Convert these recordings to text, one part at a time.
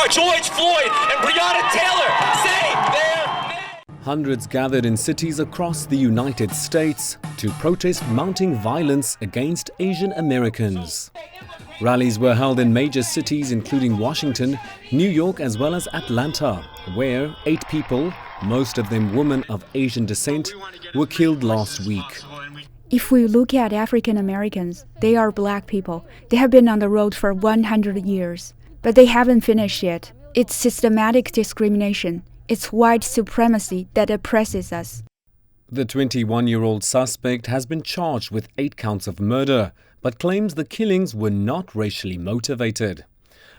for George Floyd and Breonna Taylor. Say their name. Hundreds gathered in cities across the United States to protest mounting violence against Asian Americans. Rallies were held in major cities including Washington, New York as well as Atlanta, where 8 people, most of them women of Asian descent, were killed last week. If we look at African Americans, they are black people. They have been on the road for 100 years, but they haven't finished yet. It's systematic discrimination. It's white supremacy that oppresses us. The 21-year-old suspect has been charged with 8 counts of murder, but claims the killings were not racially motivated.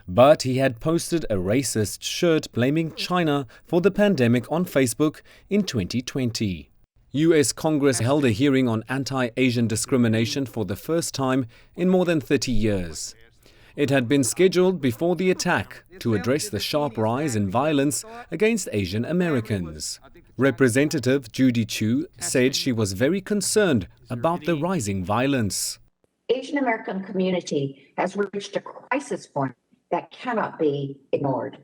But he had posted a racist shirt blaming China for the pandemic on Facebook in 2020. US Congress held a hearing on anti-Asian discrimination for the first time in more than 30 years. It had been scheduled before the attack to address the sharp rise in violence against Asian Americans. Representative Judy Chu said she was very concerned about the rising violence. Asian American community has reached a crisis point that cannot be ignored.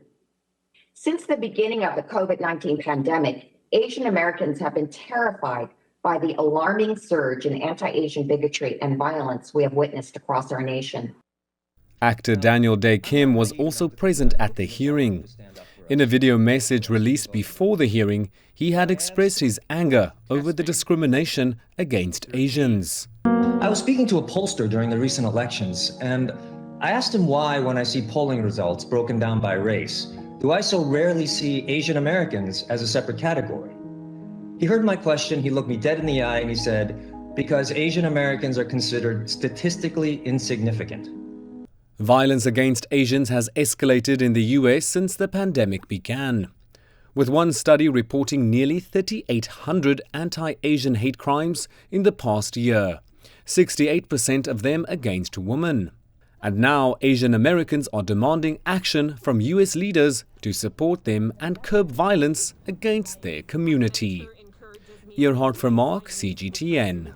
Since the beginning of the COVID-19 pandemic, Asian Americans have been terrified by the alarming surge in anti-Asian bigotry and violence we have witnessed across our nation. Actor Daniel Day Kim was also present at the hearing. In a video message released before the hearing, he had expressed his anger over the discrimination against Asians. I was speaking to a pollster during the recent elections, and I asked him why, when I see polling results broken down by race, do I so rarely see Asian Americans as a separate category? He heard my question, he looked me dead in the eye, and he said, because Asian Americans are considered statistically insignificant. Violence against Asians has escalated in the US since the pandemic began, with one study reporting nearly 3,800 anti-Asian hate crimes in the past year, 68% of them against women. And now Asian Americans are demanding action from US leaders to support them and curb violence against their community. Ehrard Vermaak, CGTN.